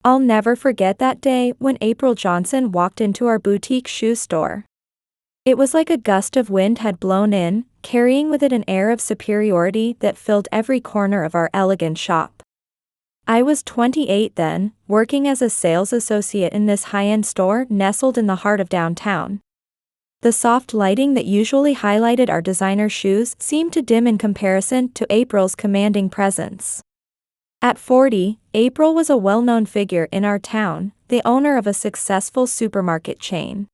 I'll never forget that day when April Johnson walked into our boutique shoe store. It was like a gust of wind had blown in, carrying with it an air of superiority that filled every corner of our elegant shop. I was 28 then, working as a sales associate in this high-end store nestled in the heart of downtown. The soft lighting that usually highlighted our designer shoes seemed to dim in comparison to April's commanding presence. At 40, April was a well-known figure in our town, the owner of a successful supermarket chain.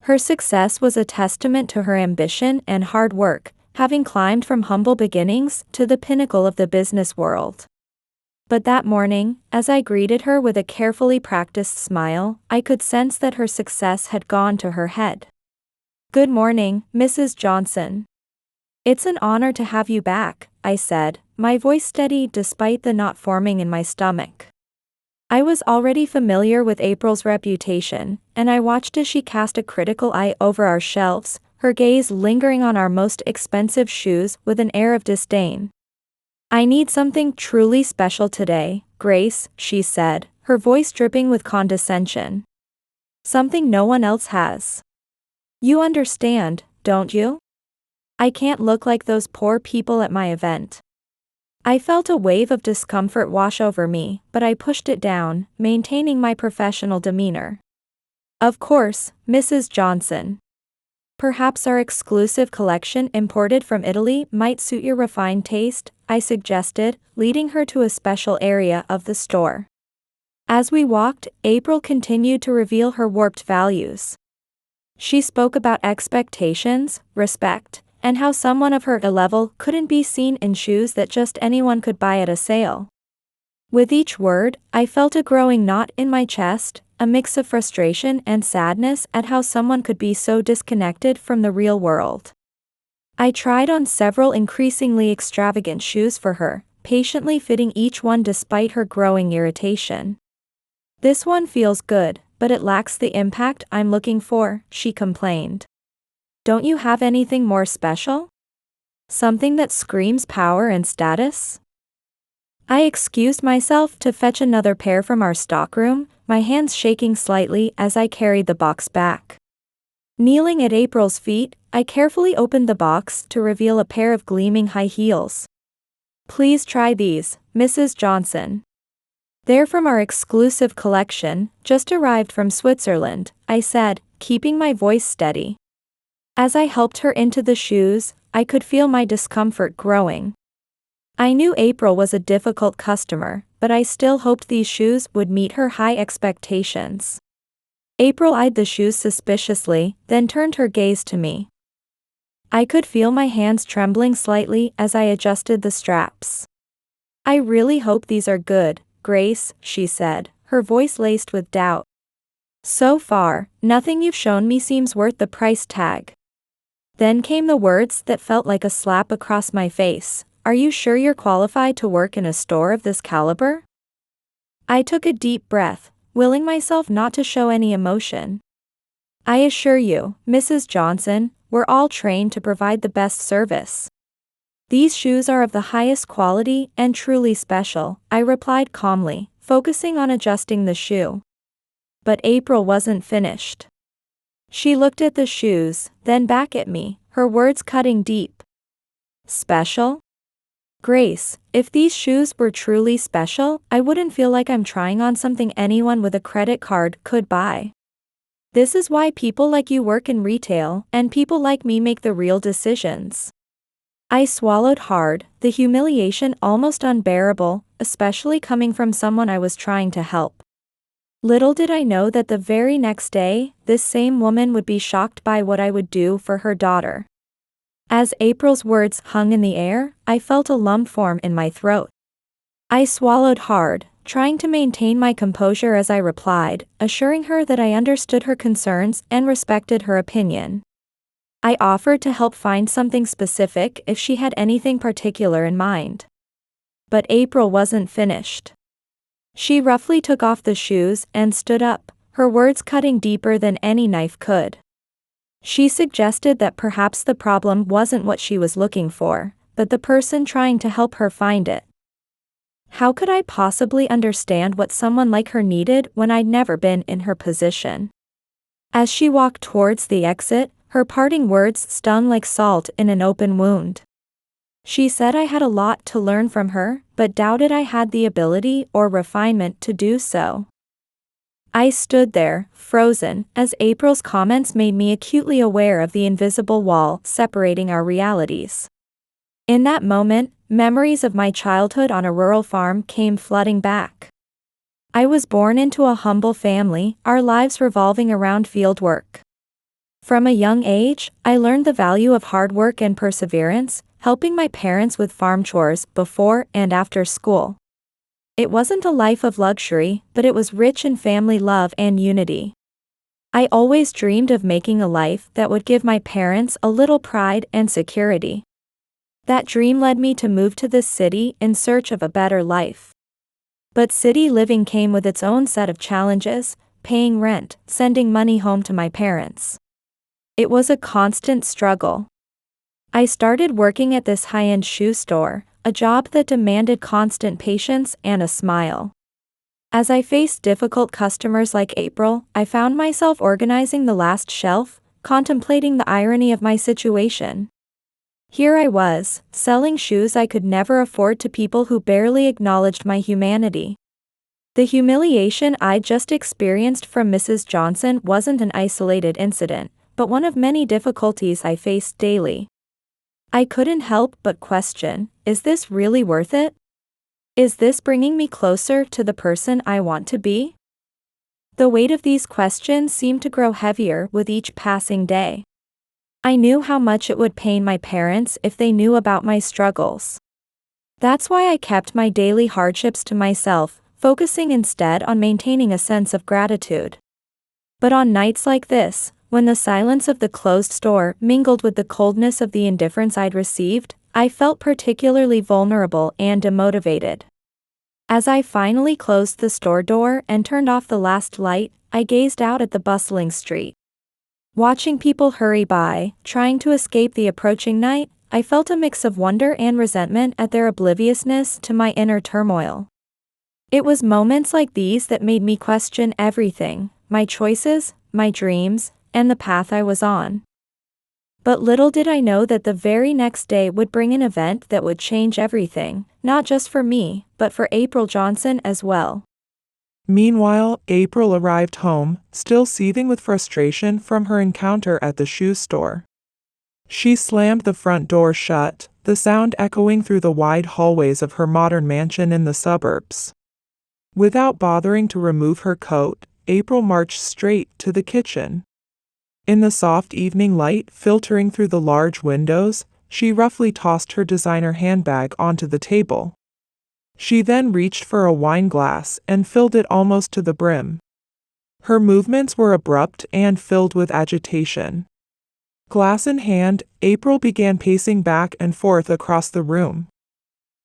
Her success was a testament to her ambition and hard work, having climbed from humble beginnings to the pinnacle of the business world. But that morning, as I greeted her with a carefully practiced smile, I could sense that her success had gone to her head. "Good morning, Mrs. Johnson. It's an honor to have you back," I said, my voice steady despite the knot forming in my stomach. I was already familiar with April's reputation, and I watched as she cast a critical eye over our shelves, her gaze lingering on our most expensive shoes with an air of disdain. "I need something truly special today, Grace," she said, her voice dripping with condescension. "Something no one else has. You understand, don't you? I can't look like those poor people at my event." I felt a wave of discomfort wash over me, but I pushed it down, maintaining my professional demeanor. "Of course, Mrs. Johnson. Perhaps our exclusive collection imported from Italy might suit your refined taste," I suggested, leading her to a special area of the store. As we walked, April continued to reveal her warped values. She spoke about expectations, respect, and how someone of her level couldn't be seen in shoes that just anyone could buy at a sale. With each word, I felt a growing knot in my chest, a mix of frustration and sadness at how someone could be so disconnected from the real world. I tried on several increasingly extravagant shoes for her, patiently fitting each one despite her growing irritation. "This one feels good, but it lacks the impact I'm looking for," she complained. "Don't you have anything more special? Something that screams power and status?" I excused myself to fetch another pair from our stockroom, my hands shaking slightly as I carried the box back. Kneeling at April's feet, I carefully opened the box to reveal a pair of gleaming high heels. "Please try these, Mrs. Johnson. They're from our exclusive collection, just arrived from Switzerland," I said, keeping my voice steady. As I helped her into the shoes, I could feel my discomfort growing. I knew April was a difficult customer, but I still hoped these shoes would meet her high expectations. April eyed the shoes suspiciously, then turned her gaze to me. I could feel my hands trembling slightly as I adjusted the straps. "I really hope these are good, Grace," she said, her voice laced with doubt. "So far, nothing you've shown me seems worth the price tag." Then came the words that felt like a slap across my face. "Are you sure you're qualified to work in a store of this caliber?" I took a deep breath, willing myself not to show any emotion. "I assure you, Mrs. Johnson, we're all trained to provide the best service. These shoes are of the highest quality and truly special," I replied calmly, focusing on adjusting the shoe. But April wasn't finished. She looked at the shoes, then back at me, her words cutting deep. "Special? Grace, if these shoes were truly special, I wouldn't feel like I'm trying on something anyone with a credit card could buy. This is why people like you work in retail, and people like me make the real decisions." I swallowed hard, the humiliation almost unbearable, especially coming from someone I was trying to help. Little did I know that the very next day, this same woman would be shocked by what I would do for her daughter. As April's words hung in the air, I felt a lump form in my throat. I swallowed hard, trying to maintain my composure as I replied, assuring her that I understood her concerns and respected her opinion. I offered to help find something specific if she had anything particular in mind. But April wasn't finished. She roughly took off the shoes and stood up, her words cutting deeper than any knife could. She suggested that perhaps the problem wasn't what she was looking for, but the person trying to help her find it. How could I possibly understand what someone like her needed when I'd never been in her position? As she walked towards the exit, her parting words stung like salt in an open wound. She said I had a lot to learn from her, but doubted I had the ability or refinement to do so. I stood there, frozen, as April's comments made me acutely aware of the invisible wall separating our realities. In that moment, memories of my childhood on a rural farm came flooding back. I was born into a humble family, our lives revolving around fieldwork. From a young age, I learned the value of hard work and perseverance, helping my parents with farm chores before and after school. It wasn't a life of luxury, but it was rich in family love and unity. I always dreamed of making a life that would give my parents a little pride and security. That dream led me to move to this city in search of a better life. But city living came with its own set of challenges, paying rent, sending money home to my parents. It was a constant struggle. I started working at this high-end shoe store, a job that demanded constant patience and a smile. As I faced difficult customers like April, I found myself organizing the last shelf, contemplating the irony of my situation. Here I was, selling shoes I could never afford to people who barely acknowledged my humanity. The humiliation I'd just experienced from Mrs. Johnson wasn't an isolated incident, but one of many difficulties I faced daily. I couldn't help but question, is this really worth it? Is this bringing me closer to the person I want to be? The weight of these questions seemed to grow heavier with each passing day. I knew how much it would pain my parents if they knew about my struggles. That's why I kept my daily hardships to myself, focusing instead on maintaining a sense of gratitude. But on nights like this, when the silence of the closed store mingled with the coldness of the indifference I'd received, I felt particularly vulnerable and demotivated. As I finally closed the store door and turned off the last light, I gazed out at the bustling street. Watching people hurry by, trying to escape the approaching night, I felt a mix of wonder and resentment at their obliviousness to my inner turmoil. It was moments like these that made me question everything, my choices, my dreams, and the path I was on. But little did I know that the very next day would bring an event that would change everything, not just for me, but for April Johnson as well. Meanwhile, April arrived home, still seething with frustration from her encounter at the shoe store. She slammed the front door shut, the sound echoing through the wide hallways of her modern mansion in the suburbs. Without bothering to remove her coat, April marched straight to the kitchen. In the soft evening light filtering through the large windows, she roughly tossed her designer handbag onto the table. She then reached for a wine glass and filled it almost to the brim. Her movements were abrupt and filled with agitation. Glass in hand, April began pacing back and forth across the room.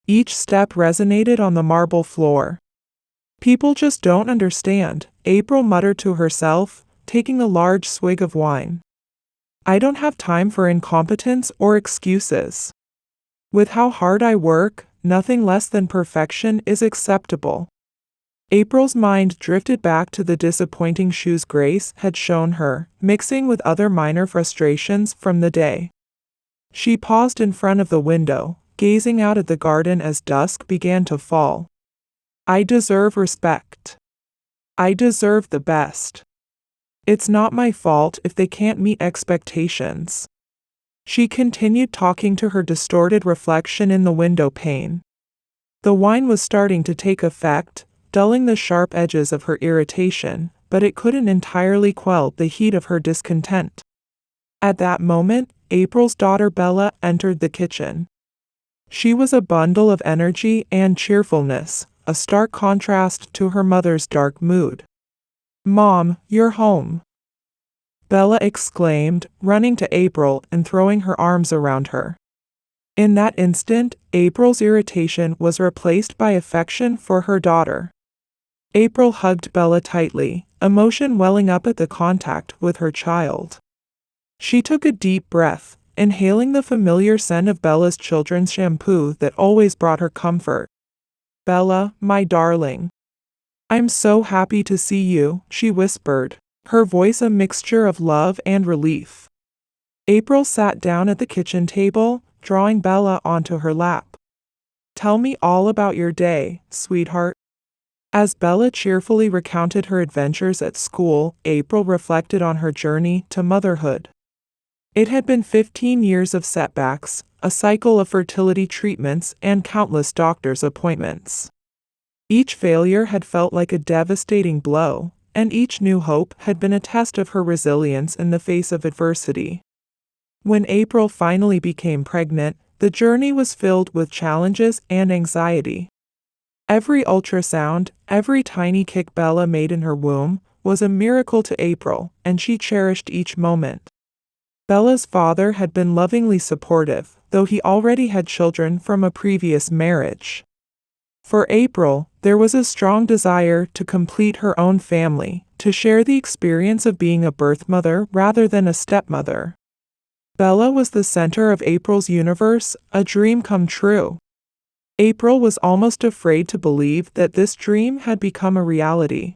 Each step resonated on the marble floor. "People just don't understand," April muttered to herself, taking a large swig of wine. "I don't have time for incompetence or excuses. With how hard I work, nothing less than perfection is acceptable." April's mind drifted back to the disappointing shoes Grace had shown her, mixing with other minor frustrations from the day. She paused in front of the window, gazing out at the garden as dusk began to fall. "I deserve respect. I deserve the best. It's not my fault if they can't meet expectations." She continued talking to her distorted reflection in the window pane. The wine was starting to take effect, dulling the sharp edges of her irritation, but it couldn't entirely quell the heat of her discontent. At that moment, April's daughter Bella entered the kitchen. She was a bundle of energy and cheerfulness, a stark contrast to her mother's dark mood. "Mom, you're home," Bella exclaimed, running to April and throwing her arms around her. In that instant, April's irritation was replaced by affection for her daughter. April hugged Bella tightly, emotion welling up at the contact with her child. She took a deep breath, inhaling the familiar scent of Bella's children's shampoo that always brought her comfort. Bella, my darling. I'm so happy to see you, she whispered, her voice a mixture of love and relief. April sat down at the kitchen table, drawing Bella onto her lap. Tell me all about your day, sweetheart. As Bella cheerfully recounted her adventures at school, April reflected on her journey to motherhood. It had been 15 years of setbacks, a cycle of fertility treatments, and countless doctor's appointments. Each failure had felt like a devastating blow, and each new hope had been a test of her resilience in the face of adversity. When April finally became pregnant, the journey was filled with challenges and anxiety. Every ultrasound, every tiny kick Bella made in her womb, was a miracle to April, and she cherished each moment. Bella's father had been lovingly supportive, though he already had children from a previous marriage. For April, there was a strong desire to complete her own family, to share the experience of being a birth mother rather than a stepmother. Bella was the center of April's universe, a dream come true. April was almost afraid to believe that this dream had become a reality.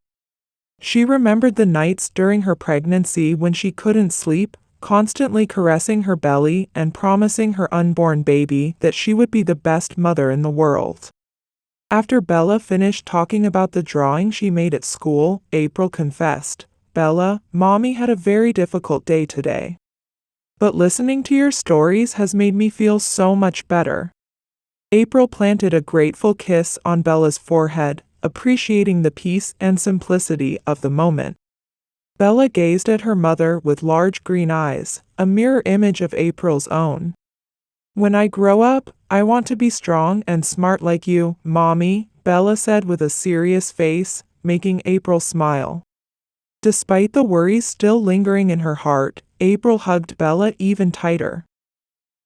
She remembered the nights during her pregnancy when she couldn't sleep, constantly caressing her belly and promising her unborn baby that she would be the best mother in the world. After Bella finished talking about the drawing she made at school, April confessed, "Bella, Mommy had a very difficult day today. But listening to your stories has made me feel so much better." April planted a grateful kiss on Bella's forehead, appreciating the peace and simplicity of the moment. Bella gazed at her mother with large green eyes, a mirror image of April's own. "When I grow up, I want to be strong and smart like you, Mommy," Bella said with a serious face, making April smile. Despite the worries still lingering in her heart, April hugged Bella even tighter.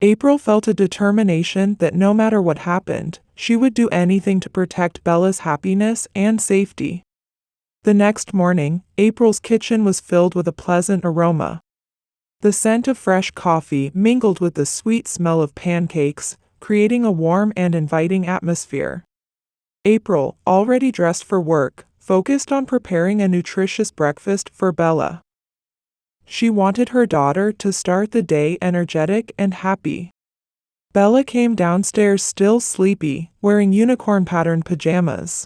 April felt a determination that no matter what happened, she would do anything to protect Bella's happiness and safety. The next morning, April's kitchen was filled with a pleasant aroma. The scent of fresh coffee mingled with the sweet smell of pancakes, creating a warm and inviting atmosphere. April, already dressed for work, focused on preparing a nutritious breakfast for Bella. She wanted her daughter to start the day energetic and happy. Bella came downstairs still sleepy, wearing unicorn-patterned pajamas.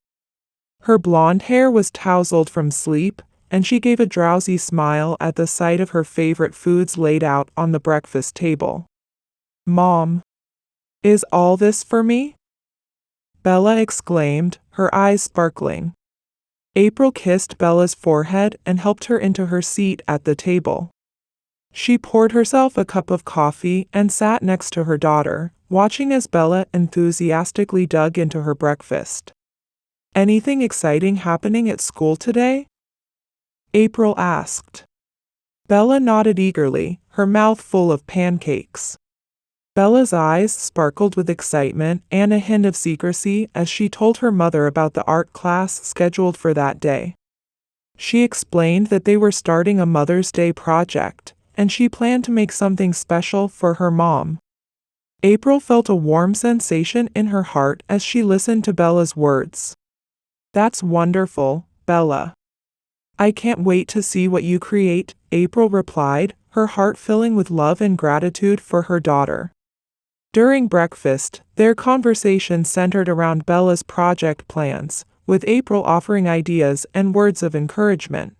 Her blonde hair was tousled from sleep, and she gave a drowsy smile at the sight of her favorite foods laid out on the breakfast table. "Mom, is all this for me?" Bella exclaimed, her eyes sparkling. April kissed Bella's forehead and helped her into her seat at the table. She poured herself a cup of coffee and sat next to her daughter, watching as Bella enthusiastically dug into her breakfast. "Anything exciting happening at school today?" April asked. Bella nodded eagerly, her mouth full of pancakes. Bella's eyes sparkled with excitement and a hint of secrecy as she told her mother about the art class scheduled for that day. She explained that they were starting a Mother's Day project, and she planned to make something special for her mom. April felt a warm sensation in her heart as she listened to Bella's words. "That's wonderful, Bella. I can't wait to see what you create," April replied, her heart filling with love and gratitude for her daughter. During breakfast, their conversation centered around Bella's project plans, with April offering ideas and words of encouragement.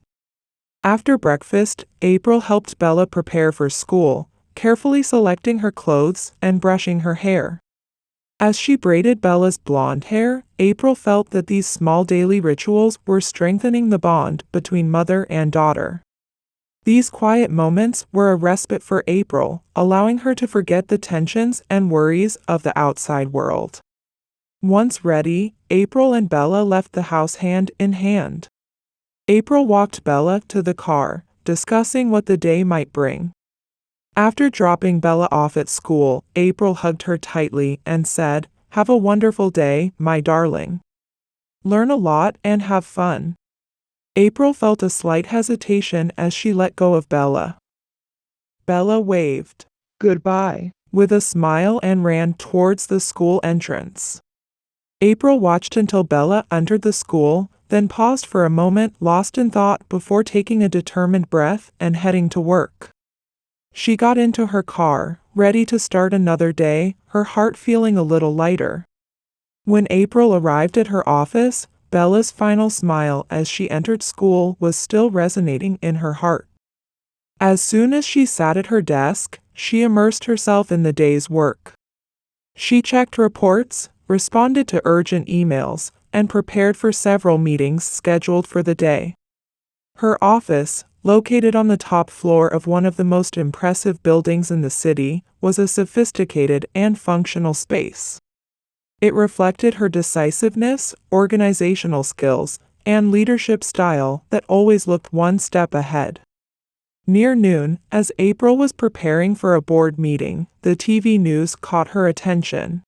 After breakfast, April helped Bella prepare for school, carefully selecting her clothes and brushing her hair. As she braided Bella's blonde hair, April felt that these small daily rituals were strengthening the bond between mother and daughter. These quiet moments were a respite for April, allowing her to forget the tensions and worries of the outside world. Once ready, April and Bella left the house hand in hand. April walked Bella to the car, discussing what the day might bring. After dropping Bella off at school, April hugged her tightly and said, "Have a wonderful day, my darling. Learn a lot and have fun." April felt a slight hesitation as she let go of Bella. Bella waved goodbye with a smile and ran towards the school entrance. April watched until Bella entered the school, then paused for a moment, lost in thought, before taking a determined breath and heading to work. She got into her car, ready to start another day, her heart feeling a little lighter. When April arrived at her office, Bella's final smile as she entered school was still resonating in her heart. As soon as she sat at her desk, she immersed herself in the day's work. She checked reports, responded to urgent emails, and prepared for several meetings scheduled for the day. Her office, located on the top floor of one of the most impressive buildings in the city, was a sophisticated and functional space. It reflected her decisiveness, organizational skills, and leadership style that always looked one step ahead. Near noon, as April was preparing for a board meeting, the TV news caught her attention.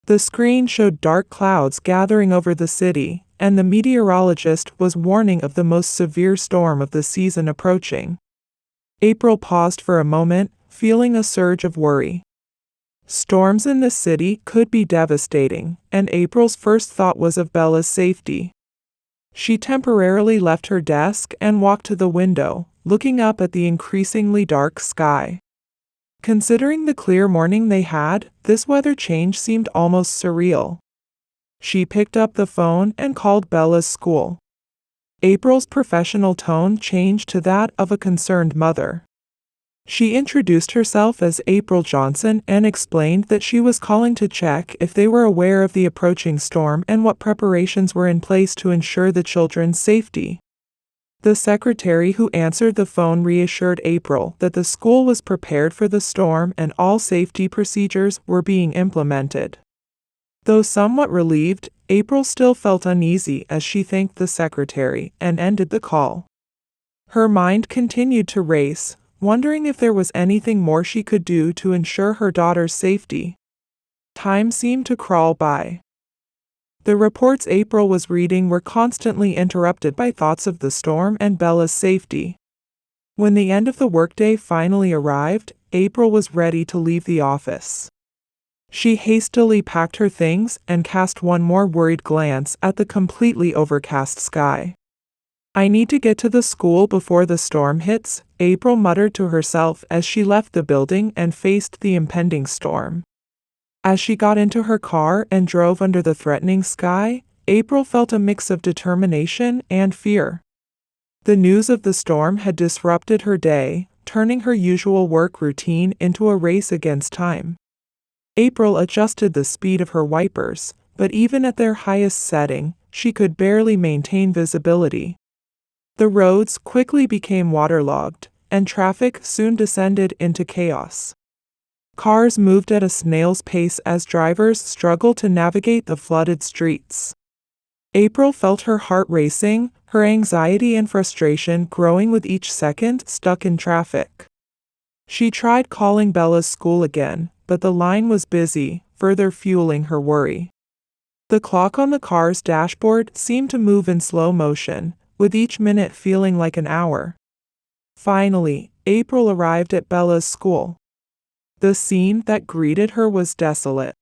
The screen showed dark clouds gathering over the city, and the meteorologist was warning of the most severe storm of the season approaching. April paused for a moment, feeling a surge of worry. Storms in the city could be devastating, and April's first thought was of Bella's safety. She temporarily left her desk and walked to the window, looking up at the increasingly dark sky. Considering the clear morning they had, this weather change seemed almost surreal. She picked up the phone and called Bella's school. April's professional tone changed to that of a concerned mother. She introduced herself as April Johnson and explained that she was calling to check if they were aware of the approaching storm and what preparations were in place to ensure the children's safety. The secretary who answered the phone reassured April that the school was prepared for the storm and all safety procedures were being implemented. Though somewhat relieved, April still felt uneasy as she thanked the secretary and ended the call. Her mind continued to race, wondering if there was anything more she could do to ensure her daughter's safety. Time seemed to crawl by. The reports April was reading were constantly interrupted by thoughts of the storm and Bella's safety. When the end of the workday finally arrived, April was ready to leave the office. She hastily packed her things and cast one more worried glance at the completely overcast sky. "I need to get to the school before the storm hits," April muttered to herself as she left the building and faced the impending storm. As she got into her car and drove under the threatening sky, April felt a mix of determination and fear. The news of the storm had disrupted her day, turning her usual work routine into a race against time. April adjusted the speed of her wipers, but even at their highest setting, she could barely maintain visibility. The roads quickly became waterlogged, and traffic soon descended into chaos. Cars moved at a snail's pace as drivers struggled to navigate the flooded streets. April felt her heart racing, her anxiety and frustration growing with each second stuck in traffic. She tried calling Bella's school again, but the line was busy, further fueling her worry. The clock on the car's dashboard seemed to move in slow motion, with each minute feeling like an hour. Finally, April arrived at Bella's school. The scene that greeted her was desolate.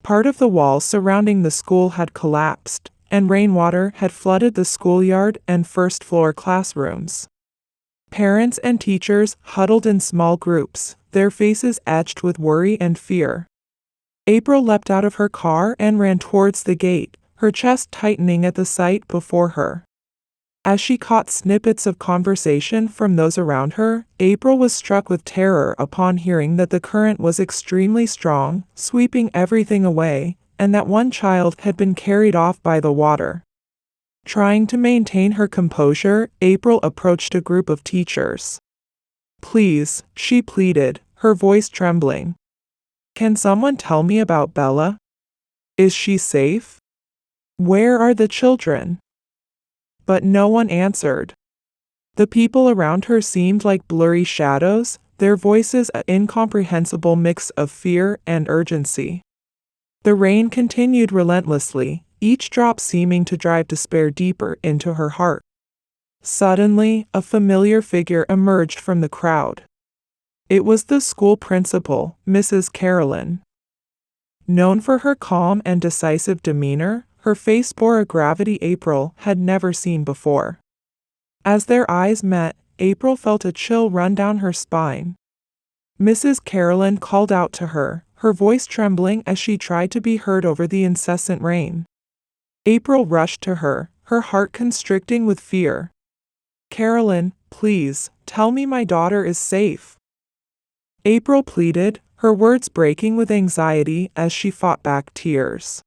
Part of the wall surrounding the school had collapsed, and rainwater had flooded the schoolyard and first-floor classrooms. Parents and teachers huddled in small groups, their faces etched with worry and fear. April leapt out of her car and ran towards the gate, her chest tightening at the sight before her. As she caught snippets of conversation from those around her, April was struck with terror upon hearing that the current was extremely strong, sweeping everything away, and that one child had been carried off by the water. Trying to maintain her composure, April approached a group of teachers. "Please," she pleaded, her voice trembling. "Can someone tell me about Bella? Is she safe? Where are the children?" But no one answered. The people around her seemed like blurry shadows, their voices an incomprehensible mix of fear and urgency. The rain continued relentlessly, each drop seeming to drive despair deeper into her heart. Suddenly, a familiar figure emerged from the crowd. It was the school principal, Mrs. Carolyn. Known for her calm and decisive demeanor, her face bore a gravity April had never seen before. As their eyes met, April felt a chill run down her spine. Mrs. Carolyn called out to her, her voice trembling as she tried to be heard over the incessant rain. April rushed to her, her heart constricting with fear. "Carolyn, please, tell me my daughter is safe." April pleaded, her words breaking with anxiety as she fought back tears.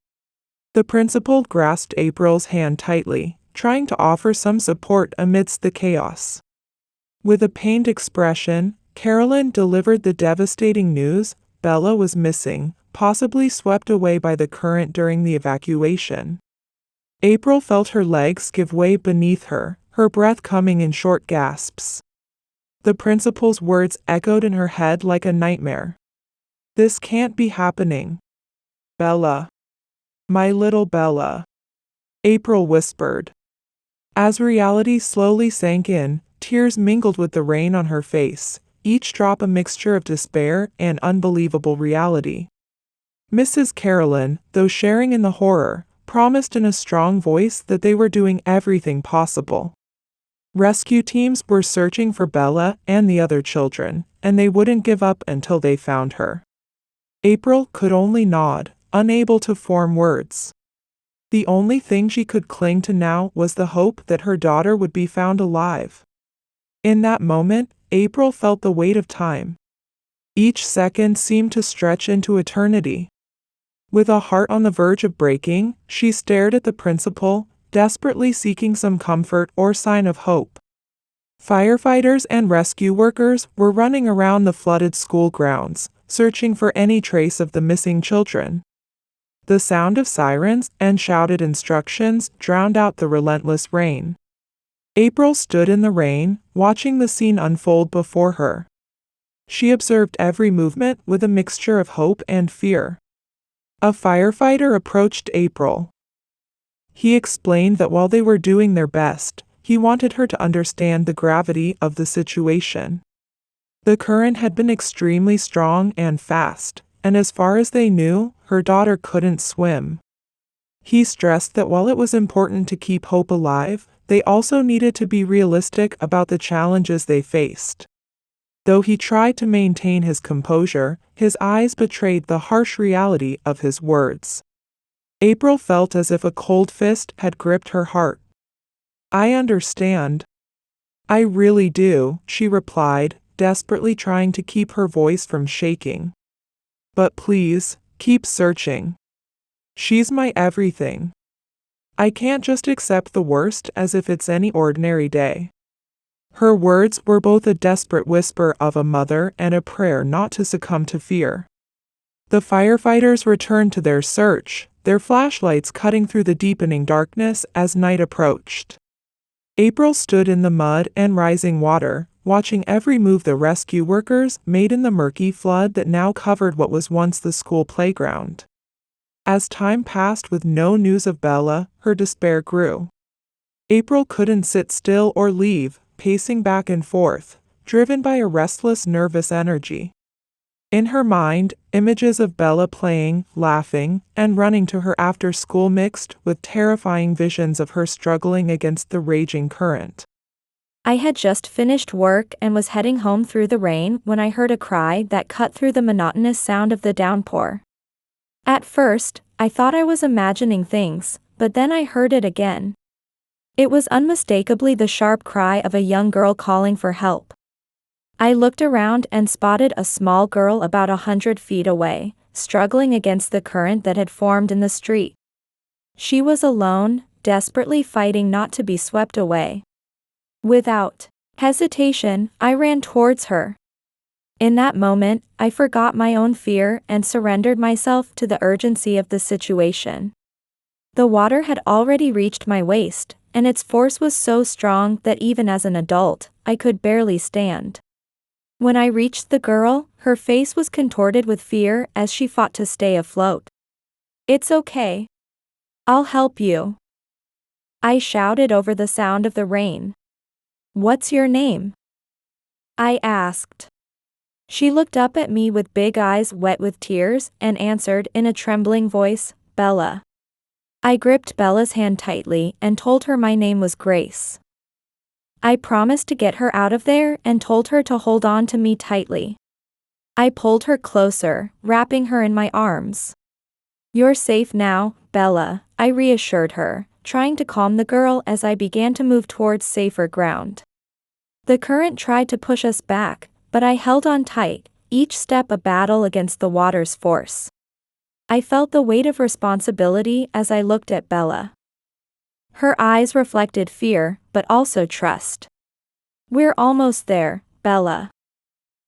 The principal grasped April's hand tightly, trying to offer some support amidst the chaos. With a pained expression, Carolyn delivered the devastating news: Bella was missing, possibly swept away by the current during the evacuation. April felt her legs give way beneath her, her breath coming in short gasps. The principal's words echoed in her head like a nightmare. "This can't be happening. Bella. My little Bella," April whispered. As reality slowly sank in, tears mingled with the rain on her face, each drop a mixture of despair and unbelievable reality. Mrs. Carolyn, though sharing in the horror, promised in a strong voice that they were doing everything possible. Rescue teams were searching for Bella and the other children, and they wouldn't give up until they found her. April could only nod, unable to form words. The only thing she could cling to now was the hope that her daughter would be found alive. In that moment, April felt the weight of time. Each second seemed to stretch into eternity. With a heart on the verge of breaking, she stared at the principal, desperately seeking some comfort or sign of hope. Firefighters and rescue workers were running around the flooded school grounds, searching for any trace of the missing children. The sound of sirens and shouted instructions drowned out the relentless rain. April stood in the rain, watching the scene unfold before her. She observed every movement with a mixture of hope and fear. A firefighter approached April. He explained that while they were doing their best, he wanted her to understand the gravity of the situation. The current had been extremely strong and fast, and as far as they knew, her daughter couldn't swim. He stressed that while it was important to keep hope alive, they also needed to be realistic about the challenges they faced. Though he tried to maintain his composure, his eyes betrayed the harsh reality of his words. April felt as if a cold fist had gripped her heart. "I understand. I really do," she replied, desperately trying to keep her voice from shaking. "But please, keep searching. She's my everything. I can't just accept the worst as if it's any ordinary day." Her words were both a desperate whisper of a mother and a prayer not to succumb to fear. The firefighters returned to their search, their flashlights cutting through the deepening darkness as night approached. April stood in the mud and rising water, watching every move the rescue workers made in the murky flood that now covered what was once the school playground. As time passed with no news of Bella, her despair grew. April couldn't sit still or leave, pacing back and forth, driven by a restless, nervous energy. In her mind, images of Bella playing, laughing, and running to her after school mixed with terrifying visions of her struggling against the raging current. I had just finished work and was heading home through the rain when I heard a cry that cut through the monotonous sound of the downpour. At first, I thought I was imagining things, but then I heard it again. It was unmistakably the sharp cry of a young girl calling for help. I looked around and spotted a small girl about 100 feet away, struggling against the current that had formed in the street. She was alone, desperately fighting not to be swept away. Without hesitation, I ran towards her. In that moment, I forgot my own fear and surrendered myself to the urgency of the situation. The water had already reached my waist, and its force was so strong that even as an adult, I could barely stand. When I reached the girl, her face was contorted with fear as she fought to stay afloat. "It's okay. I'll help you," I shouted over the sound of the rain. "What's your name?" I asked. She looked up at me with big eyes wet with tears and answered in a trembling voice, "Bella." I gripped Bella's hand tightly and told her my name was Grace. I promised to get her out of there and told her to hold on to me tightly. I pulled her closer, wrapping her in my arms. "You're safe now, Bella," I reassured her, trying to calm the girl as I began to move towards safer ground. The current tried to push us back, but I held on tight, each step a battle against the water's force. I felt the weight of responsibility as I looked at Bella. Her eyes reflected fear, but also trust. "We're almost there, Bella.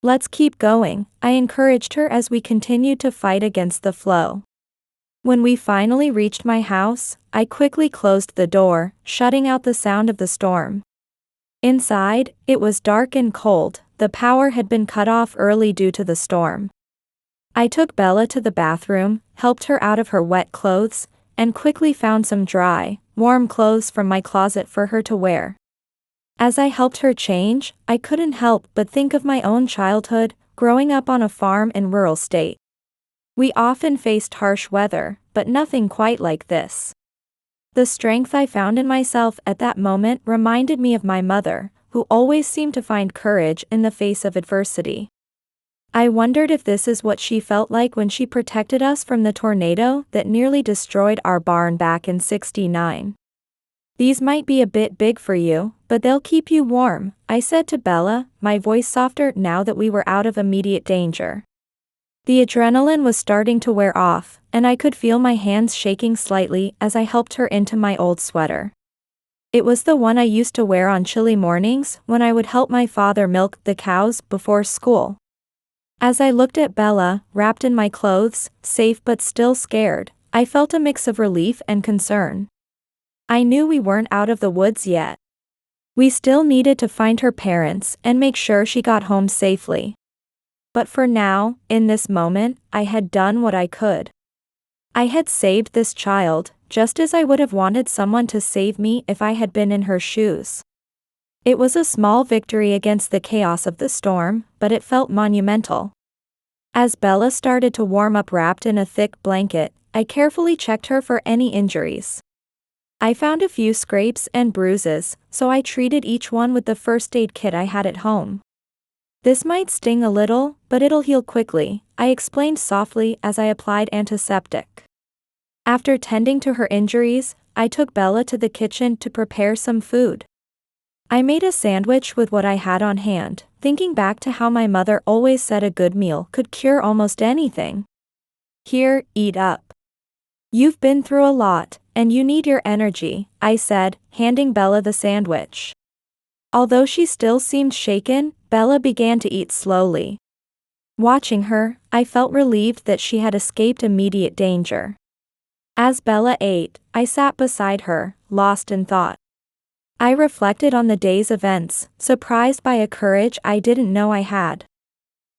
Let's keep going," I encouraged her as we continued to fight against the flow. When we finally reached my house, I quickly closed the door, shutting out the sound of the storm. Inside, it was dark and cold. The power had been cut off early due to the storm. I took Bella to the bathroom, helped her out of her wet clothes, and quickly found some dry, warm clothes from my closet for her to wear. As I helped her change, I couldn't help but think of my own childhood, growing up on a farm in rural state. We often faced harsh weather, but nothing quite like this. The strength I found in myself at that moment reminded me of my mother, who always seemed to find courage in the face of adversity. I wondered if this is what she felt like when she protected us from the tornado that nearly destroyed our barn back in '69. "These might be a bit big for you, but they'll keep you warm," I said to Bella, my voice softer now that we were out of immediate danger. The adrenaline was starting to wear off, and I could feel my hands shaking slightly as I helped her into my old sweater. It was the one I used to wear on chilly mornings when I would help my father milk the cows before school. As I looked at Bella, wrapped in my clothes, safe but still scared, I felt a mix of relief and concern. I knew we weren't out of the woods yet. We still needed to find her parents and make sure she got home safely. But for now, in this moment, I had done what I could. I had saved this child, just as I would have wanted someone to save me if I had been in her shoes. It was a small victory against the chaos of the storm, but it felt monumental. As Bella started to warm up wrapped in a thick blanket, I carefully checked her for any injuries. I found a few scrapes and bruises, so I treated each one with the first aid kit I had at home. "This might sting a little, but it'll heal quickly," I explained softly as I applied antiseptic. After tending to her injuries, I took Bella to the kitchen to prepare some food. I made a sandwich with what I had on hand, thinking back to how my mother always said a good meal could cure almost anything. "Here, eat up. You've been through a lot, and you need your energy," I said, handing Bella the sandwich. Although she still seemed shaken, Bella began to eat slowly. Watching her, I felt relieved that she had escaped immediate danger. As Bella ate, I sat beside her, lost in thought. I reflected on the day's events, surprised by a courage I didn't know I had.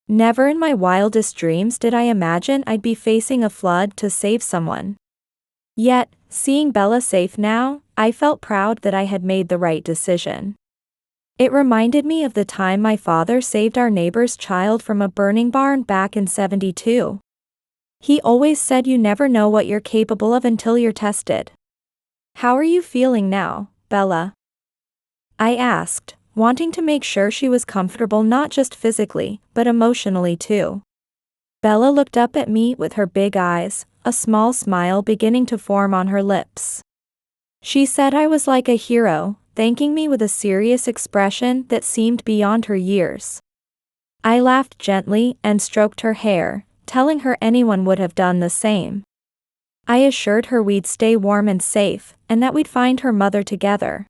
Never in my wildest dreams did I imagine I'd be facing a flood to save someone. Yet, seeing Bella safe now, I felt proud that I had made the right decision. It reminded me of the time my father saved our neighbor's child from a burning barn back in '72. He always said you never know what you're capable of until you're tested. "How are you feeling now, Bella?" I asked, wanting to make sure she was comfortable not just physically, but emotionally too. Bella looked up at me with her big eyes, a small smile beginning to form on her lips. She said I was like a hero, thanking me with a serious expression that seemed beyond her years. I laughed gently and stroked her hair, telling her anyone would have done the same. I assured her we'd stay warm and safe, and that we'd find her mother together.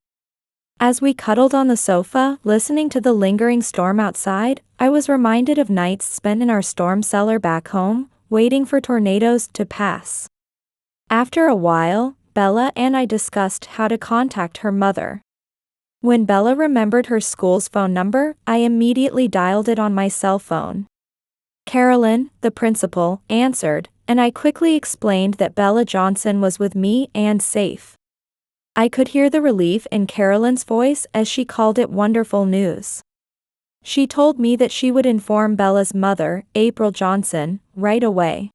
As we cuddled on the sofa, listening to the lingering storm outside, I was reminded of nights spent in our storm cellar back home, waiting for tornadoes to pass. After a while, Bella and I discussed how to contact her mother. When Bella remembered her school's phone number, I immediately dialed it on my cell phone. Carolyn, the principal, answered, and I quickly explained that Bella Johnson was with me and safe. I could hear the relief in Carolyn's voice as she called it wonderful news. She told me that she would inform Bella's mother, April Johnson, right away.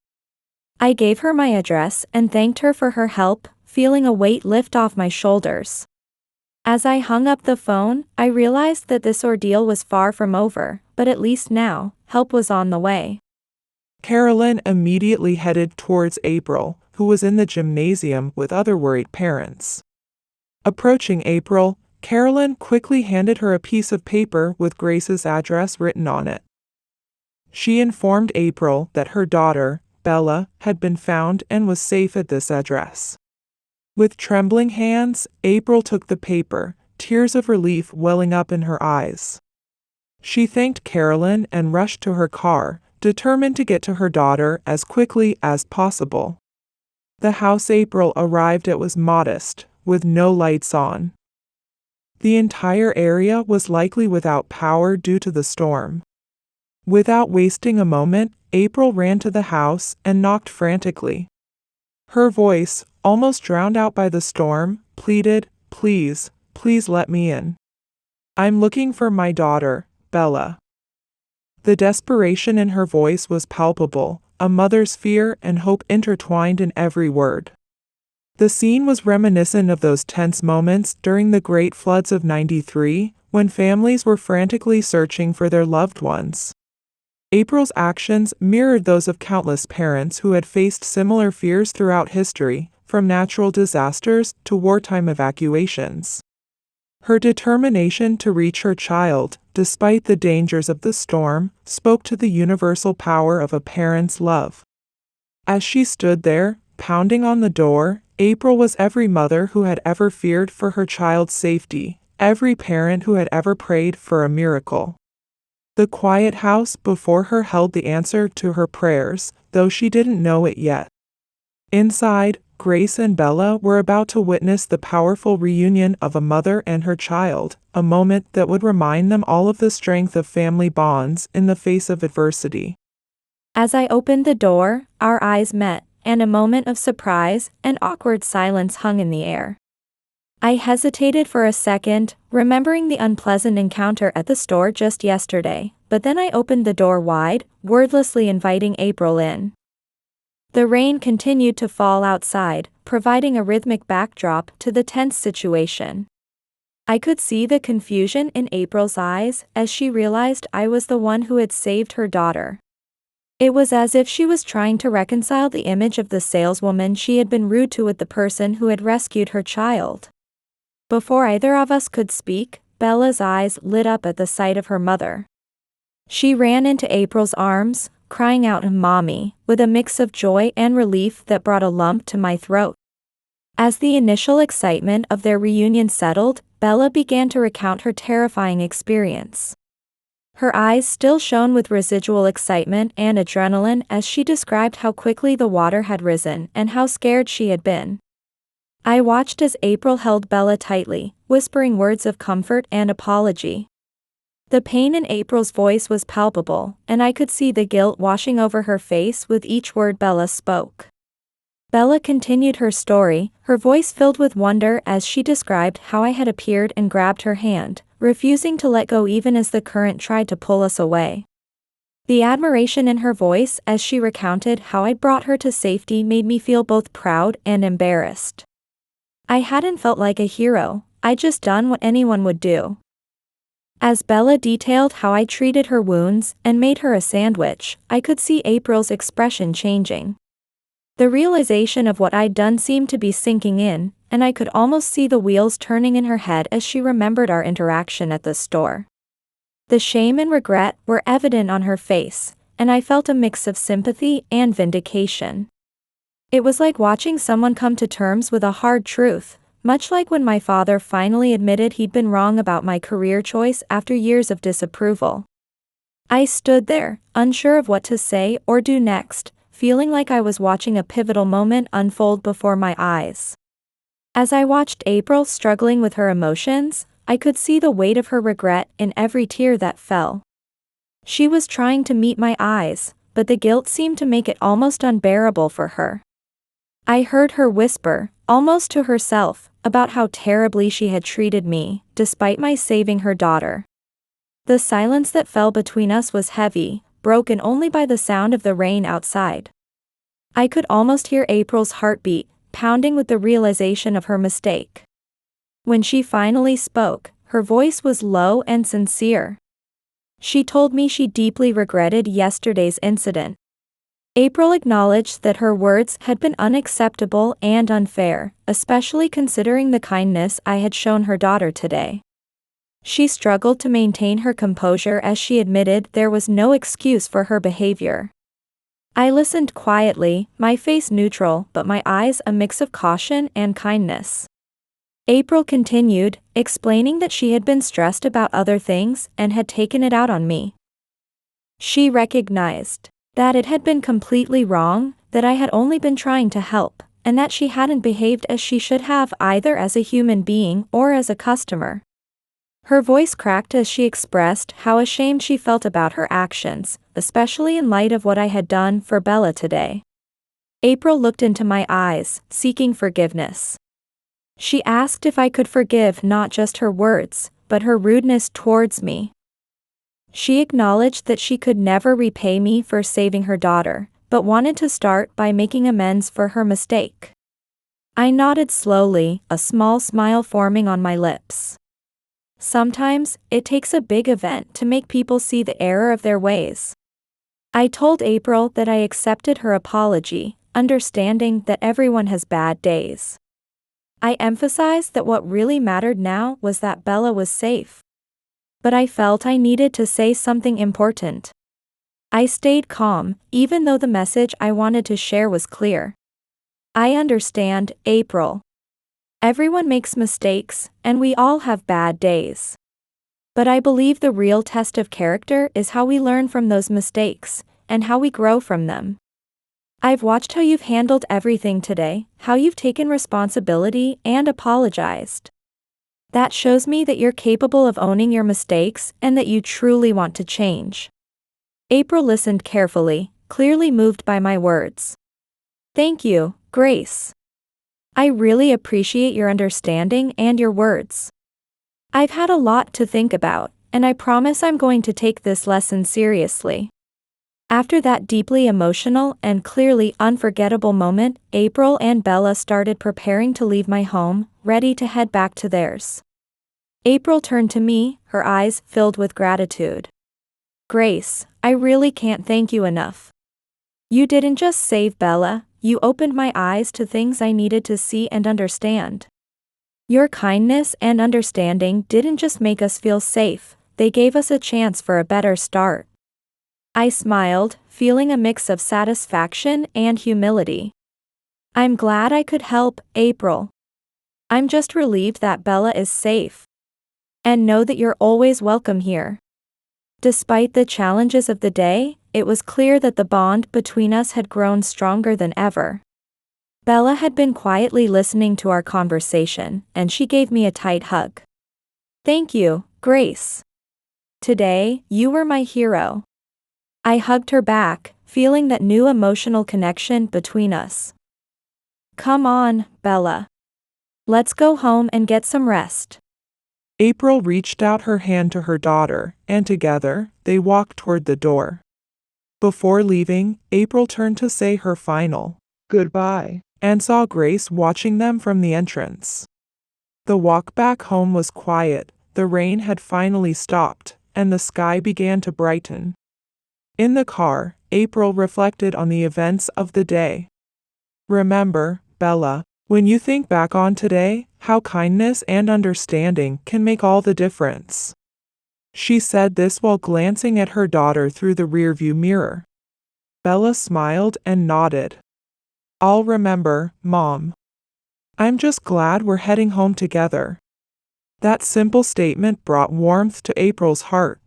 I gave her my address and thanked her for her help, feeling a weight lift off my shoulders. As I hung up the phone, I realized that this ordeal was far from over, but at least now, help was on the way. Carolyn immediately headed towards April, who was in the gymnasium with other worried parents. Approaching April, Carolyn quickly handed her a piece of paper with Grace's address written on it. She informed April that her daughter, Bella, had been found and was safe at this address. With trembling hands, April took the paper, tears of relief welling up in her eyes. She thanked Carolyn and rushed to her car, determined to get to her daughter as quickly as possible. The house April arrived at was modest, with no lights on. The entire area was likely without power due to the storm. Without wasting a moment, April ran to the house and knocked frantically. Her voice, almost drowned out by the storm, pleaded, "Please, please let me in. I'm looking for my daughter, Bella." The desperation in her voice was palpable, a mother's fear and hope intertwined in every word. The scene was reminiscent of those tense moments during the Great Floods of '93, when families were frantically searching for their loved ones. April's actions mirrored those of countless parents who had faced similar fears throughout history, from natural disasters to wartime evacuations. Her determination to reach her child, despite the dangers of the storm, spoke to the universal power of a parent's love. As she stood there, pounding on the door, April was every mother who had ever feared for her child's safety, every parent who had ever prayed for a miracle. The quiet house before her held the answer to her prayers, though she didn't know it yet. Inside, Grace and Bella were about to witness the powerful reunion of a mother and her child, a moment that would remind them all of the strength of family bonds in the face of adversity. As I opened the door, our eyes met, and a moment of surprise and awkward silence hung in the air. I hesitated for a second, remembering the unpleasant encounter at the store just yesterday, but then I opened the door wide, wordlessly inviting April in. The rain continued to fall outside, providing a rhythmic backdrop to the tense situation. I could see the confusion in April's eyes as she realized I was the one who had saved her daughter. It was as if she was trying to reconcile the image of the saleswoman she had been rude to with the person who had rescued her child. Before either of us could speak, Bella's eyes lit up at the sight of her mother. She ran into April's arms, crying out "Mommy," with a mix of joy and relief that brought a lump to my throat. As the initial excitement of their reunion settled, Bella began to recount her terrifying experience. Her eyes still shone with residual excitement and adrenaline as she described how quickly the water had risen and how scared she had been. I watched as April held Bella tightly, whispering words of comfort and apology. The pain in April's voice was palpable, and I could see the guilt washing over her face with each word Bella spoke. Bella continued her story, her voice filled with wonder as she described how I had appeared and grabbed her hand, refusing to let go even as the current tried to pull us away. The admiration in her voice as she recounted how I brought her to safety made me feel both proud and embarrassed. I hadn't felt like a hero, I'd just done what anyone would do. As Bella detailed how I treated her wounds and made her a sandwich, I could see April's expression changing. The realization of what I'd done seemed to be sinking in, and I could almost see the wheels turning in her head as she remembered our interaction at the store. The shame and regret were evident on her face, and I felt a mix of sympathy and vindication. It was like watching someone come to terms with a hard truth, much like when my father finally admitted he'd been wrong about my career choice after years of disapproval. I stood there, unsure of what to say or do next, feeling like I was watching a pivotal moment unfold before my eyes. As I watched April struggling with her emotions, I could see the weight of her regret in every tear that fell. She was trying to meet my eyes, but the guilt seemed to make it almost unbearable for her. I heard her whisper, almost to herself, about how terribly she had treated me, despite my saving her daughter. The silence that fell between us was heavy, broken only by the sound of the rain outside. I could almost hear April's heartbeat, pounding with the realization of her mistake. When she finally spoke, her voice was low and sincere. She told me she deeply regretted yesterday's incident. April acknowledged that her words had been unacceptable and unfair, especially considering the kindness I had shown her daughter today. She struggled to maintain her composure as she admitted there was no excuse for her behavior. I listened quietly, my face neutral but my eyes a mix of caution and kindness. April continued, explaining that she had been stressed about other things and had taken it out on me. She recognized that it had been completely wrong, that I had only been trying to help, and that she hadn't behaved as she should have either as a human being or as a customer. Her voice cracked as she expressed how ashamed she felt about her actions, especially in light of what I had done for Bella today. April looked into my eyes, seeking forgiveness. She asked if I could forgive not just her words, but her rudeness towards me. She acknowledged that she could never repay me for saving her daughter, but wanted to start by making amends for her mistake. I nodded slowly, a small smile forming on my lips. Sometimes, it takes a big event to make people see the error of their ways. I told April that I accepted her apology, understanding that everyone has bad days. I emphasized that what really mattered now was that Bella was safe. But I felt I needed to say something important. I stayed calm, even though the message I wanted to share was clear. I understand, April. Everyone makes mistakes, and we all have bad days. But I believe the real test of character is how we learn from those mistakes, and how we grow from them. I've watched how you've handled everything today, how you've taken responsibility and apologized. That shows me that you're capable of owning your mistakes and that you truly want to change. April listened carefully, clearly moved by my words. Thank you, Grace. I really appreciate your understanding and your words. I've had a lot to think about, and I promise I'm going to take this lesson seriously. After that deeply emotional and clearly unforgettable moment, April and Bella started preparing to leave my home, ready to head back to theirs. April turned to me, her eyes filled with gratitude. Grace, I really can't thank you enough. You didn't just save Bella, you opened my eyes to things I needed to see and understand. Your kindness and understanding didn't just make us feel safe, they gave us a chance for a better start. I smiled, feeling a mix of satisfaction and humility. I'm glad I could help, April. I'm just relieved that Bella is safe. And know that you're always welcome here. Despite the challenges of the day, it was clear that the bond between us had grown stronger than ever. Bella had been quietly listening to our conversation, and she gave me a tight hug. Thank you, Grace. Today, you were my hero. I hugged her back, feeling that new emotional connection between us. Come on, Bella. Let's go home and get some rest. April reached out her hand to her daughter, and together, they walked toward the door. Before leaving, April turned to say her final goodbye, and saw Grace watching them from the entrance. The walk back home was quiet, the rain had finally stopped, and the sky began to brighten. In the car, April reflected on the events of the day. Remember, Bella, when you think back on today, how kindness and understanding can make all the difference. She said this while glancing at her daughter through the rearview mirror. Bella smiled and nodded. I'll remember, Mom. I'm just glad we're heading home together. That simple statement brought warmth to April's heart.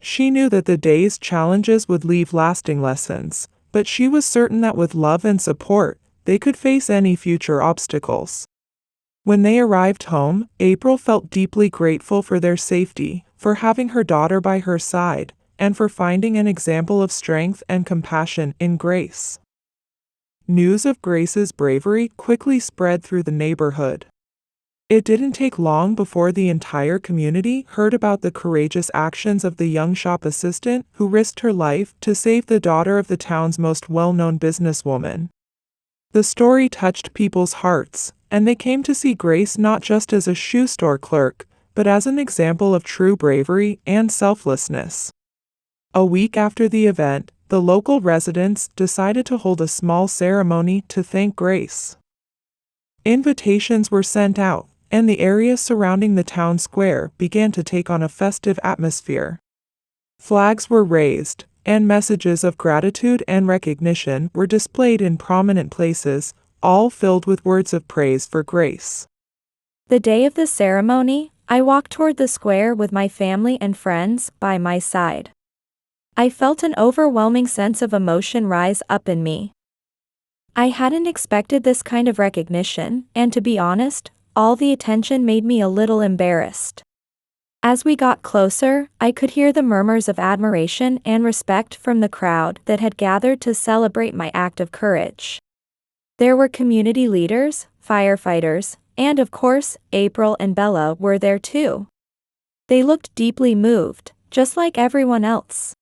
She knew that the day's challenges would leave lasting lessons, but she was certain that with love and support, they could face any future obstacles. When they arrived home, April felt deeply grateful for their safety, for having her daughter by her side, and for finding an example of strength and compassion in Grace. News of Grace's bravery quickly spread through the neighborhood. It didn't take long before the entire community heard about the courageous actions of the young shop assistant who risked her life to save the daughter of the town's most well-known businesswoman. The story touched people's hearts, and they came to see Grace not just as a shoe store clerk, but as an example of true bravery and selflessness. A week after the event, the local residents decided to hold a small ceremony to thank Grace. Invitations were sent out, and the area surrounding the town square began to take on a festive atmosphere. Flags were raised, and messages of gratitude and recognition were displayed in prominent places, all filled with words of praise for Grace. The day of the ceremony, I walked toward the square with my family and friends by my side. I felt an overwhelming sense of emotion rise up in me. I hadn't expected this kind of recognition, and to be honest, all the attention made me a little embarrassed. As we got closer, I could hear the murmurs of admiration and respect from the crowd that had gathered to celebrate my act of courage. There were community leaders, firefighters, and of course, April and Bella were there too. They looked deeply moved, just like everyone else.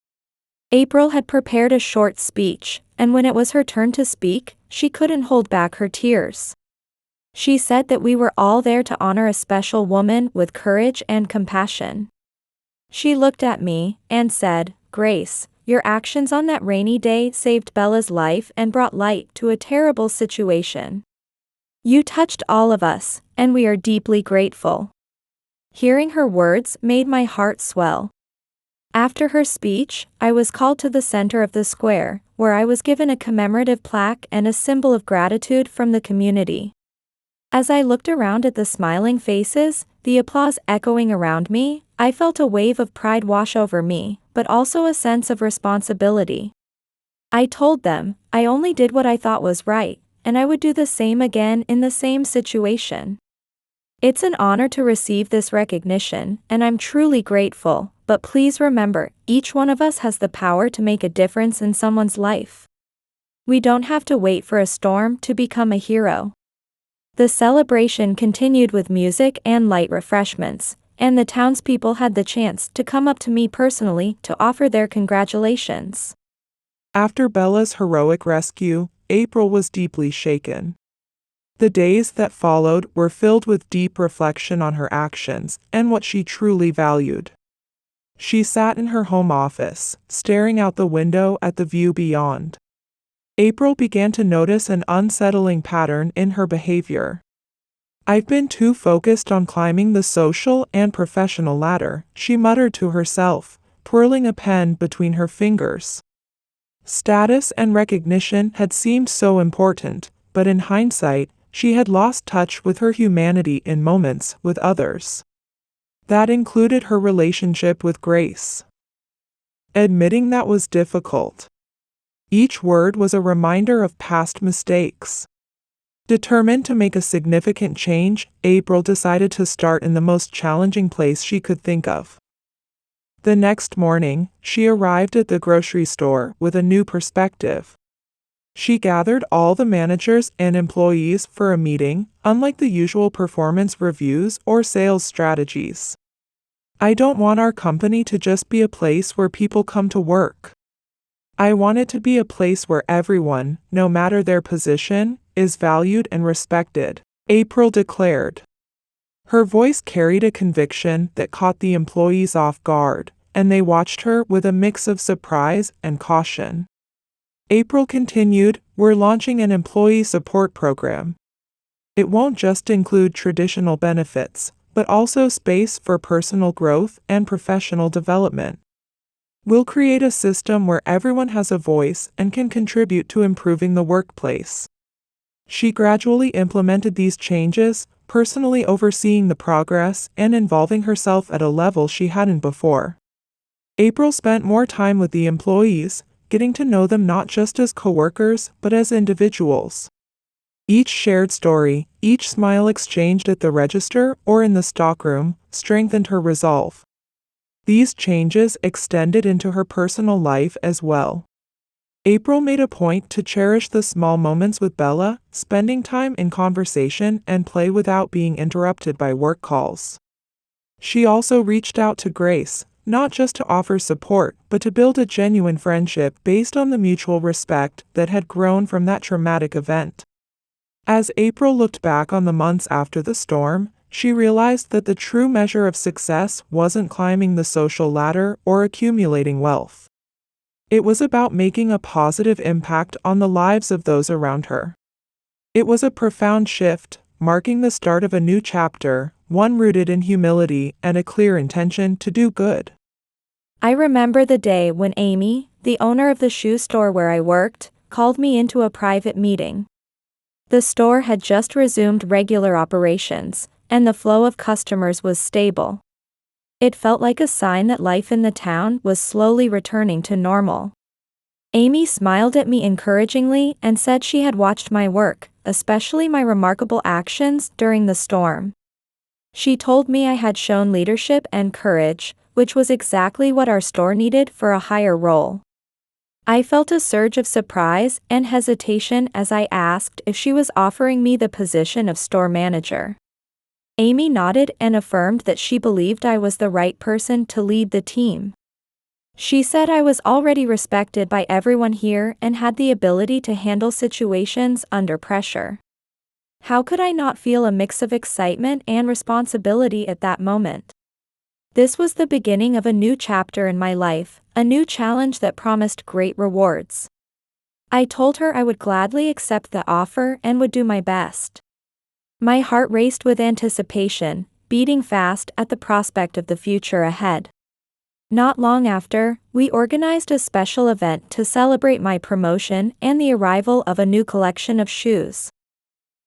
April had prepared a short speech, and when it was her turn to speak, she couldn't hold back her tears. She said that we were all there to honor a special woman with courage and compassion. She looked at me and said, "Grace, your actions on that rainy day saved Bella's life and brought light to a terrible situation. You touched all of us, and we are deeply grateful." Hearing her words made my heart swell. After her speech, I was called to the center of the square, where I was given a commemorative plaque and a symbol of gratitude from the community. As I looked around at the smiling faces, the applause echoing around me, I felt a wave of pride wash over me, but also a sense of responsibility. I told them, I only did what I thought was right, and I would do the same again in the same situation. It's an honor to receive this recognition, and I'm truly grateful, but please remember, each one of us has the power to make a difference in someone's life. We don't have to wait for a storm to become a hero. The celebration continued with music and light refreshments, and the townspeople had the chance to come up to me personally to offer their congratulations. After Bella's heroic rescue, April was deeply shaken. The days that followed were filled with deep reflection on her actions and what she truly valued. She sat in her home office, staring out the window at the view beyond. April began to notice an unsettling pattern in her behavior. "I've been too focused on climbing the social and professional ladder," she muttered to herself, twirling a pen between her fingers. Status and recognition had seemed so important, but in hindsight, she had lost touch with her humanity in moments with others. That included her relationship with Grace. Admitting that was difficult. Each word was a reminder of past mistakes. Determined to make a significant change, April decided to start in the most challenging place she could think of. The next morning, she arrived at the grocery store with a new perspective. She gathered all the managers and employees for a meeting, unlike the usual performance reviews or sales strategies. "I don't want our company to just be a place where people come to work. I want it to be a place where everyone, no matter their position, is valued and respected," April declared. Her voice carried a conviction that caught the employees off guard, and they watched her with a mix of surprise and caution. April continued, "We're launching an employee support program. It won't just include traditional benefits, but also space for personal growth and professional development. We'll create a system where everyone has a voice and can contribute to improving the workplace." She gradually implemented these changes, personally overseeing the progress and involving herself at a level she hadn't before. April spent more time with the employees, getting to know them not just as coworkers but as individuals. Each shared story, each smile exchanged at the register or in the stockroom, strengthened her resolve. These changes extended into her personal life as well. April made a point to cherish the small moments with Bella, spending time in conversation and play without being interrupted by work calls. She also reached out to Grace, not just to offer support, but to build a genuine friendship based on the mutual respect that had grown from that traumatic event. As April looked back on the months after the storm, she realized that the true measure of success wasn't climbing the social ladder or accumulating wealth. It was about making a positive impact on the lives of those around her. It was a profound shift, marking the start of a new chapter, one rooted in humility and a clear intention to do good. I remember the day when Amy, the owner of the shoe store where I worked, called me into a private meeting. The store had just resumed regular operations, and the flow of customers was stable. It felt like a sign that life in the town was slowly returning to normal. Amy smiled at me encouragingly and said she had watched my work, especially my remarkable actions during the storm. She told me I had shown leadership and courage, which was exactly what our store needed for a higher role. I felt a surge of surprise and hesitation as I asked if she was offering me the position of store manager. Amy nodded and affirmed that she believed I was the right person to lead the team. She said I was already respected by everyone here and had the ability to handle situations under pressure. How could I not feel a mix of excitement and responsibility at that moment? This was the beginning of a new chapter in my life, a new challenge that promised great rewards. I told her I would gladly accept the offer and would do my best. My heart raced with anticipation, beating fast at the prospect of the future ahead. Not long after, we organized a special event to celebrate my promotion and the arrival of a new collection of shoes.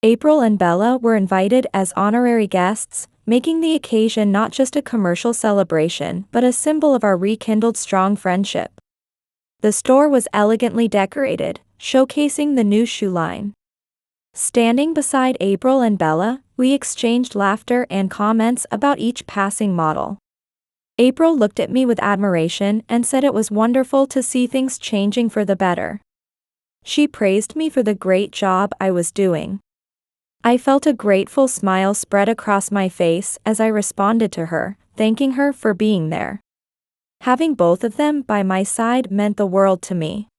April and Bella were invited as honorary guests, making the occasion not just a commercial celebration but a symbol of our rekindled strong friendship. The store was elegantly decorated, showcasing the new shoe line. Standing beside April and Bella, we exchanged laughter and comments about each passing model. April looked at me with admiration and said it was wonderful to see things changing for the better. She praised me for the great job I was doing. I felt a grateful smile spread across my face as I responded to her, thanking her for being there. Having both of them by my side meant the world to me.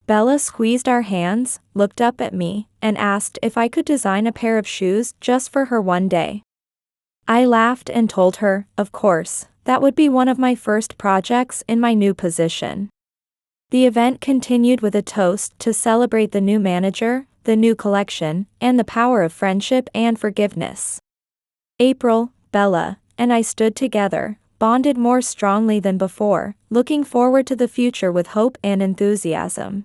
Bella squeezed our hands, looked up at me, and asked if I could design a pair of shoes just for her one day. I laughed and told her, of course, that would be one of my first projects in my new position. The event continued with a toast to celebrate the new manager, the new collection, and the power of friendship and forgiveness. April, Bella, and I stood together, bonded more strongly than before, looking forward to the future with hope and enthusiasm.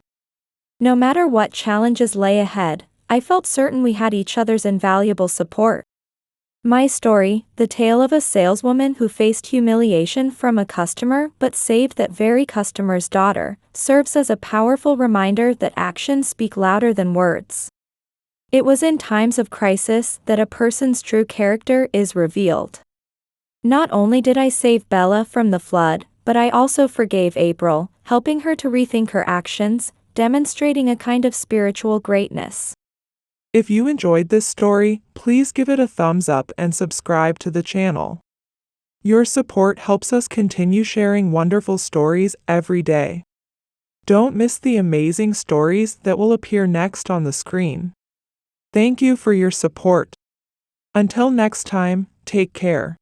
No matter what challenges lay ahead, I felt certain we had each other's invaluable support. My story, the tale of a saleswoman who faced humiliation from a customer but saved that very customer's daughter, serves as a powerful reminder that actions speak louder than words. It was in times of crisis that a person's true character is revealed. Not only did I save Bella from the flood, but I also forgave April, helping her to rethink her actions, demonstrating a kind of spiritual greatness. If you enjoyed this story, please give it a thumbs up and subscribe to the channel. Your support helps us continue sharing wonderful stories every day. Don't miss the amazing stories that will appear next on the screen. Thank you for your support. Until next time, take care.